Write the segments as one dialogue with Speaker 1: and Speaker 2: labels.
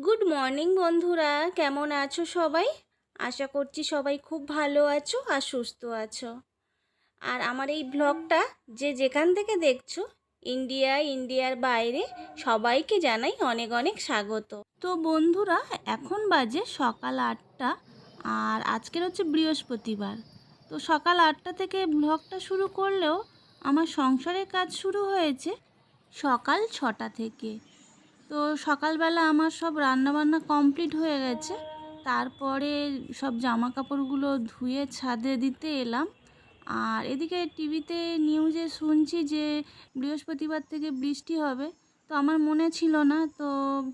Speaker 1: Good morning বন্ধুরা, কেমন আছো সবাই? আশা করছি সবাই খুব ভালো আছো আর সুস্থ আছো। আর আমার এই ব্লগটা যে যেখান থেকে দেখছো, ইন্ডিয়ার বাইরে, সবাইকে জানাই অনেক অনেক স্বাগত। তো বন্ধুরা, এখন বাজে সকাল 8টা আর আজকের হচ্ছে বৃহস্পতিবার। তো সকাল 8টা থেকে ব্লগটা শুরু করলেও আমার সংসারের কাজ শুরু হয়েছে সকাল 6টা থেকে। তো সকালবেলা আমার সব রান্নাবান্না কমপ্লিট হয়ে গেছে। তারপরে সব জামা কাপড়গুলো ধুয়ে ছাদে দিতে এলাম। আর এদিকে টিভিতে নিউজে শুনছি যে বৃহস্পতিবার থেকে বৃষ্টি হবে। তো আমার মনে ছিল না, তো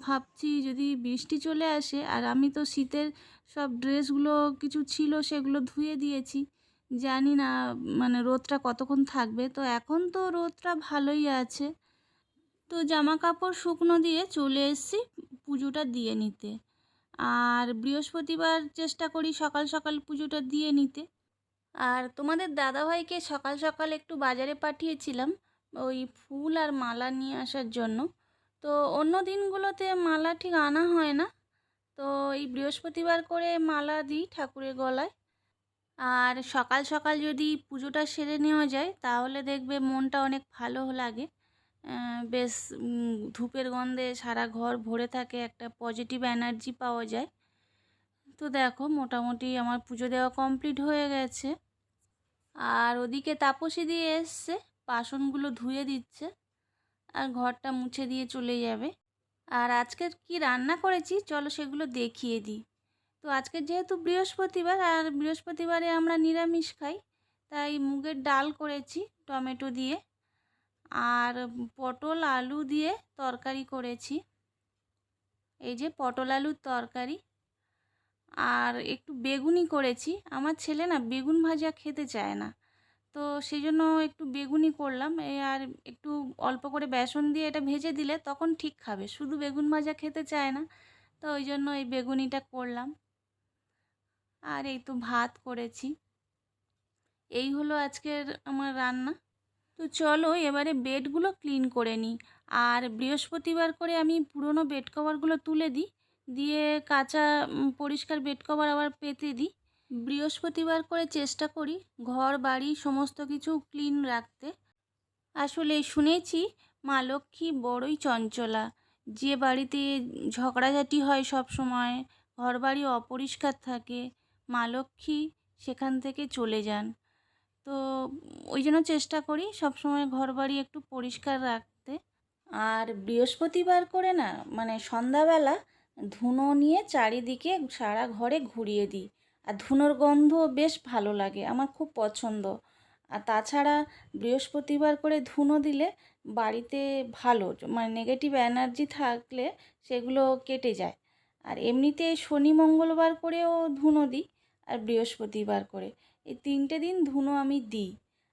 Speaker 1: ভাবছি যদি বৃষ্টি চলে আসে, আর আমি তো শীতের সব ড্রেসগুলো কিছু ছিল সেগুলো ধুয়ে দিয়েছি। জানি না মানে রোদটা কতক্ষণ থাকবে। তো এখন তো রোদটা ভালোই আছে। তো জামা কাপড় শুকনো দিয়ে চলে এসেছি পুজোটা দিয়ে নিতে। আর বৃহস্পতিবার চেষ্টা করি সকাল সকাল পুজোটা দিয়ে নিতে। আর তোমাদের দাদাভাইকে সকাল সকাল একটু বাজারে পাঠিয়েছিলাম ওই ফুল আর মালা নিয়ে আসার জন্য। তো অন্য দিনগুলোতে মালা ঠিক আনা হয় না, তো এই বৃহস্পতিবার করে মালা দিই ঠাকুরের গলায়। আর সকাল সকাল যদি পুজোটা সেরে নেওয়া যায় তাহলে দেখবে মনটা অনেক ভালো লাগে। বেশ ধূপের গন্ধে সারা ঘর ভরে থাকে, একটা পজিটিভ এনার্জি পাওয়া যায়। তো দেখো মোটামুটি আমার পুজো দেওয়া কমপ্লিট হয়ে গেছে। আর ওদিকে তাপসী দিয়ে এসছে, বাসনগুলো ধুয়ে দিচ্ছে আর ঘরটা মুছে দিয়ে চলে যাবে। আর আজকে কি রান্না করেছি চলো সেগুলো দেখিয়ে দিই। তো আজকে যেহেতু বৃহস্পতিবার, আর বৃহস্পতিবারে আমরা নিরামিষ খাই, তাই মুগের ডাল করেছি টমেটো দিয়ে। আর পটল আলু দিয়ে তরকারি করেছি, এই যে পটল আলুর তরকারি। আর একটু বেগুনি করেছি, আমার ছেলে না বেগুন ভাজা খেতে চায় না, তো সেই জন্য একটু বেগুনি করলাম। আর একটু অল্প করে বেসন দিয়ে এটা ভেজে দিলে তখন ঠিক খাবে, শুধু বেগুন ভাজা খেতে চায় না, তো ওই জন্য এই বেগুনিটা করলাম। আর এই তো ভাত করেছি। এই হলো আজকের আমার রান্না। তো চলো এবারে বেডগুলো ক্লিন করে নিই। আর বৃহস্পতিবার করে আমি পুরনো বেড কভারগুলো তুলে দিই, দিয়ে কাঁচা পরিষ্কার বেড কভার আবার পেতে দিই। বৃহস্পতিবার করে চেষ্টা করি ঘর বাড়ি সমস্ত কিছু ক্লিন রাখতে। আসলে শুনেছি মা লক্ষ্মী বড়ই চঞ্চলা, যে বাড়িতে ঝগড়াঝাটি হয় সব সময়, ঘর বাড়ি অপরিষ্কার থাকে, মা লক্ষ্মী সেখান থেকে চলে যান। তো ওই জন্য চেষ্টা করি সবসময় ঘরবাড়ি একটু পরিষ্কার রাখতে। আর বৃহস্পতিবার করে না মানে সন্ধ্যাবেলা ধুনো নিয়ে চারিদিকে সারা ঘরে ঘুরিয়ে দিই। আর ধুনোর গন্ধ বেশ ভালো লাগে, আমার খুব পছন্দ। আর তাছাড়া বৃহস্পতিবার করে ধুনো দিলে বাড়িতে ভালো মানে নেগেটিভ এনার্জি থাকলে সেগুলো কেটে যায়। আর এমনিতে শনি মঙ্গলবার করেও ধুনো দিই, আর বৃহস্পতিবার করে, এই 3টে দিন ধুনো আমি দিই।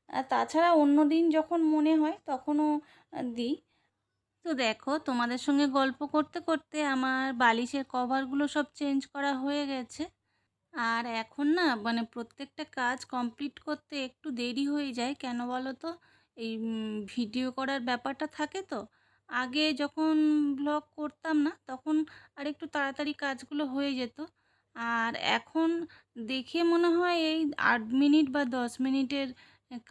Speaker 1: আর তাছাড়া অন্য দিন যখন মনে হয় তখনও দিই। তো দেখো তোমাদের সঙ্গে গল্প করতে করতে আমার বালিশের কভারগুলো সব চেঞ্জ করা হয়ে গেছে। আর এখন না মানে প্রত্যেকটা কাজ কমপ্লিট করতে একটু দেরি হয়ে যায়, কেন বলো তো? এই ভিডিও করার ব্যাপারটা থাকে তো। আগে যখন ব্লগ করতাম না তখন আর একটু তাড়াতাড়ি কাজগুলো হয়ে যেত। আর এখন দেখে মনে হয় এই 8 মিনিট বা 10 মিনিটের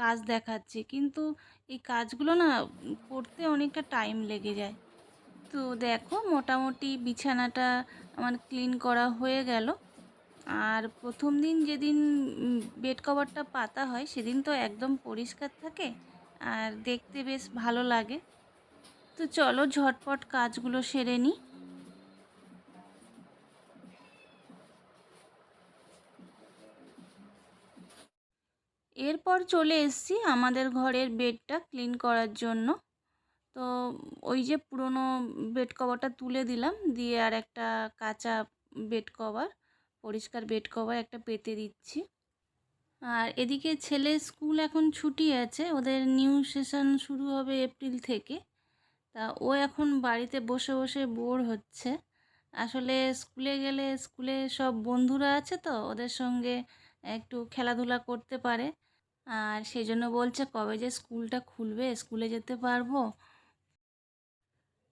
Speaker 1: কাজ দেখাচ্ছে, কিন্তু এই কাজগুলো না করতে অনেকটা টাইম লেগে যায়। তো দেখো মোটামুটি বিছানাটা আমার ক্লিন করা হয়ে গেল। আর প্রথম দিন যেদিন বেড কভারটা পাতা হয় সেদিন তো একদম পরিষ্কার থাকে আর দেখতে বেশ ভালো লাগে। তো চলো ঝটপট কাজগুলো সেরে নিই। এরপর চলে এসেছি আমাদের ঘরের বেডটা ক্লিন করার জন্য। তো ওই যে পুরনো বেড কভারটা তুলে দিলাম, দিয়ে আর একটা কাঁচা বেড কভার, পরিষ্কার বেড কভার একটা পেতে দিচ্ছি। আর এদিকে ছেলের স্কুল এখন ছুটি আছে, ওদের নিউ সেশন শুরু হবে এপ্রিল থেকে। তা ও এখন বাড়িতে বসে বসে বোর হচ্ছে। আসলে স্কুলে গেলে স্কুলে সব বন্ধুরা আছে, তো ওদের সঙ্গে একটু খেলাধুলা করতে পারে। আর সেই জন্য বলছে কবে যে স্কুলটা খুলবে স্কুলে যেতে পারবো।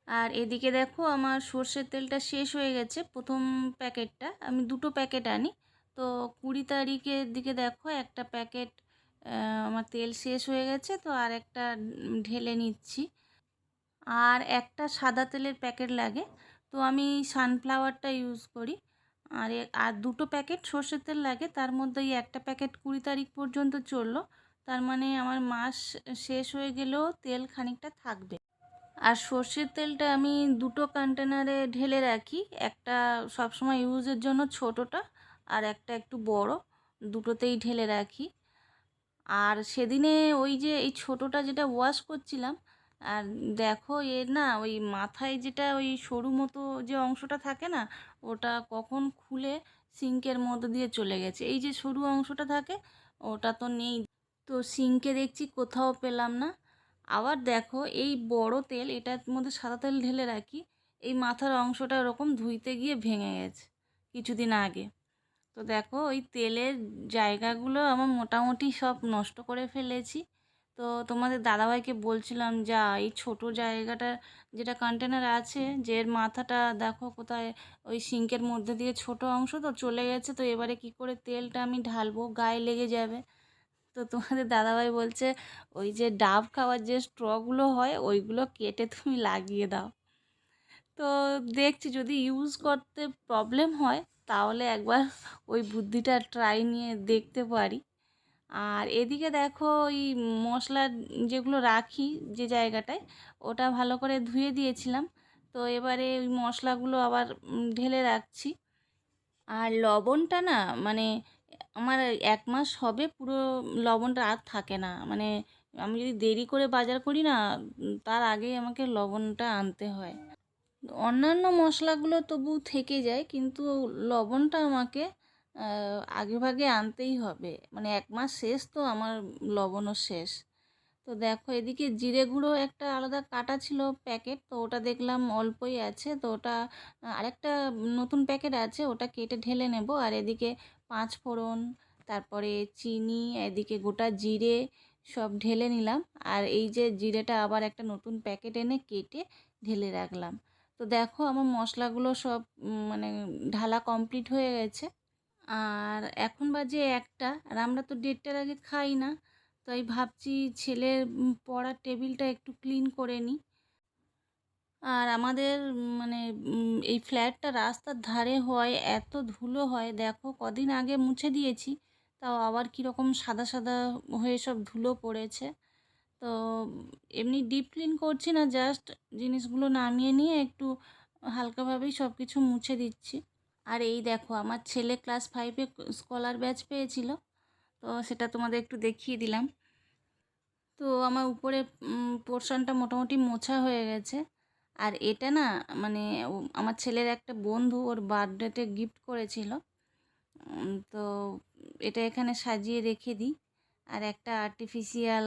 Speaker 1: আর এদিকে দেখো আমার সর্ষের তেলটা শেষ হয়ে গেছে। প্রথম প্যাকেটটা আমি 2টো প্যাকেট আনি, তো 20 তারিখের দিকে দেখো একটা প্যাকেট আমার তেল শেষ হয়ে গেছে, তো আর একটা ঢেলে নিচ্ছি। আর একটা সাদা তেলের প্যাকেট লাগে, তো আমি সানফ্লাওয়ারটা ইউজ করি। আর 2টো প্যাকেট সর্ষের তেল লাগে, তার মধ্যে এই একটা প্যাকেট 20 তারিখ পর্যন্ত চললো। তার মানে আমার মাস শেষ হয়ে গেলেও তেল খানিকটা থাকবে। আর সর্ষের তেলটা আমি 2টো কন্টেনারে ঢেলে রাখি, একটা সবসময় ইউজের জন্য ছোটোটা, আর একটা একটু বড়, দুটোতেই ঢেলে রাখি। আর সেদিনে ওই যে এই ছোটোটা যেটা ওয়াশ করছিলাম, আর দেখো এর না ওই মাথায় যেটা ওই সরু মতো যে অংশটা থাকে না, ওটা কখন খুলে সিঙ্কের মধ্যে দিয়ে চলে গেছে। এই যে সরু অংশটা থাকে ওটা তো নেই, তো সিঙ্কে দেখছি কোথাও পেলাম না। আবার দেখো এই বড় তেল, এটার মধ্যে সাদা তেল ঢেলে রাখি, এই মাথার অংশটা ওরকম ধুইতে গিয়ে ভেঙে গেছে কিছুদিন আগে। তো দেখো ওই তেলের জায়গাগুলো আমার মোটামুটি সব নষ্ট করে ফেলেছি। তো তোমাদের দাদাভাইকে বলছিলাম, যা এই ছোট জায়গাটা যেটা কন্টেনার আছে, যে এর মাথাটা দেখো কোথায়, ওই সিঙ্কের মধ্যে দিয়ে ছোট অংশ তো চলে গেছে, তো এবারে কি করে তেলটা আমি ঢালবো, গায়ে লেগে যাবে। তো তোমাদের দাদাভাই বলছে ওই যে ডাব খাওয়ার যে স্ট্রগুলো হয় ওইগুলো কেটে তুমি লাগিয়ে দাও। তো দেখছি যদি ইউজ করতে প্রবলেম হয় তাহলে একবার ওই বুদ্ধিটা ট্রাই নিয়ে দেখতে পারি। আর এদিকে দেখো ওই মশলা যেগুলো রাখি যে জায়গাটায়, ওটা ভালো করে ধুয়ে দিয়েছিলাম। তো এবারে ওই মশলাগুলো আবার ঢেলে রাখছি। আর লবণটা না, মানে আমার 1 মাস হবে পুরো, লবণটা আর থাকে না। মানে আমি যদি দেরি করে বাজার করি না, তার আগেই আমাকে লবণটা আনতে হয়। অন্যান্য মশলাগুলো তবু থেকে যায়, কিন্তু লবণটা আমাকে আগেভাগে আনতেই হবে। মানে 1 মাস শেষ তো আমার লবণও শেষ। তো দেখো এদিকে জিরে গুঁড়ো একটা আলাদা কাটা ছিল প্যাকেট, তো ওটা দেখলাম অল্পই আছে, তো ওটা আরেকটা নতুন প্যাকেট আছে, ওটা কেটে ঢেলে নেব। আর এদিকে 5 ফোড়ন, তারপরে চিনি, এদিকে গোটা জিরে সব ঢেলে নিলাম। আর এই যে জিরেটা আবার একটা নতুন প্যাকেট এনে কেটে ঢেলে রাখলাম। তো দেখো আমার মশলাগুলো সব মানে ঢালা কমপ্লিট হয়ে গেছে। আর এখন বাজে 1টা, আর আমরা তো 1:30টার আগে খাই না। তাই ভাবছি ছেলের পড়ার টেবিলটা একটু ক্লিন করে নিই। আর আমাদের মানে এই ফ্ল্যাটটা রাস্তার ধারে হয়, এত ধুলো হয়, দেখো কদিন আগে মুছে দিয়েছি, তাও আবার কীরকম সাদা সাদা হয়ে সব ধুলো পড়েছে। তো এমনি ডিপ ক্লিন করছি না, জাস্ট জিনিসগুলো নামিয়ে নিয়ে একটু হালকাভাবেই সব কিছু মুছে দিচ্ছি। আর এই দেখো আমার ছেলে ক্লাস 5-এ স্কলার ব্যাচ পেয়েছিল, তো সেটা তোমাদের একটু দেখিয়ে দিলাম। তো আমার উপরে পোর্শনটা মোটামুটি মোছা হয়ে গেছে। আর এটা না মানে আমার ছেলের একটা বন্ধু ওর বার্থডেতে গিফট করেছিল, তো এটা এখানে সাজিয়ে রেখে দিই। আর একটা আর্টিফিশিয়াল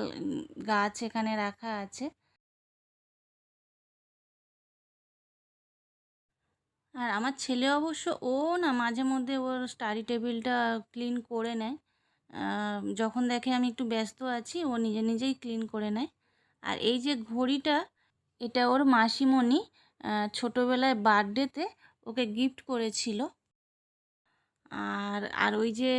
Speaker 1: গাছ এখানে রাখা আছে। আর আমার ছেলে অবশ্য ও না মাঝে মধ্যে ওর স্টাডি টেবিলটা ক্লিন করে নেয়। যখন দেখে আমি একটু ব্যস্ত আছি ও নিজে নিজেই ক্লিন করে নেয়। আর এই যে ঘড়িটা, এটা ওর মাসিমণি ছোটোবেলায় বার্থডেতে ওকে গিফট করেছিল। আর আর ওই যে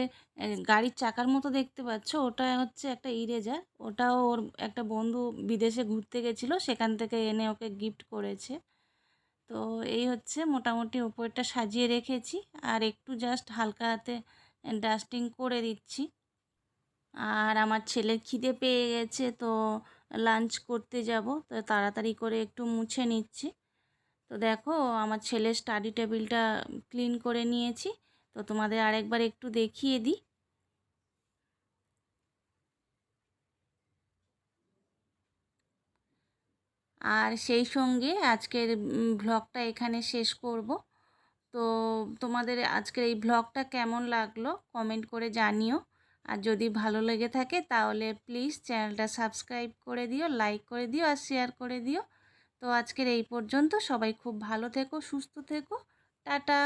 Speaker 1: গাড়ির চাকার মতো দেখতে পাচ্ছ, ওটা হচ্ছে একটা ইরেজার, ওটাও ওর একটা বন্ধু বিদেশে ঘুরতে গেছিলো, সেখান থেকে এনে ওকে গিফট করেছে। তো এই হচ্ছে মোটামুটি উপরটা সাজিয়ে রেখেছি, আর একটু জাস্ট হালকা হাতে ডাস্টিং করে দিচ্ছি। আর আমার ছেলের খিদে পেয়ে গেছে, তো লাঞ্চ করতে যাব, তো তাড়াতাড়ি করে একটু মুছে নিচ্ছি। তো দেখো আমার ছেলের স্টাডি টেবিলটা ক্লিন করে নিয়েছি, তো তোমাদের আরেকবার একটু দেখিয়ে দিই। আর সেই সঙ্গে আজকের ভ্লগটা এখানে শেষ করব। তো তোমাদের আজকের এই ভ্লগটা কেমন লাগলো কমেন্ট করে জানিও। আর যদি ভালো লেগে থাকে তাহলে প্লিজ চ্যানেলটা সাবস্ক্রাইব করে দিও, লাইক করে দিও আর শেয়ার করে দিও। তো আজকের এই পর্যন্ত, সবাই খুব ভালো থেকো, সুস্থ থেকো, টাটা।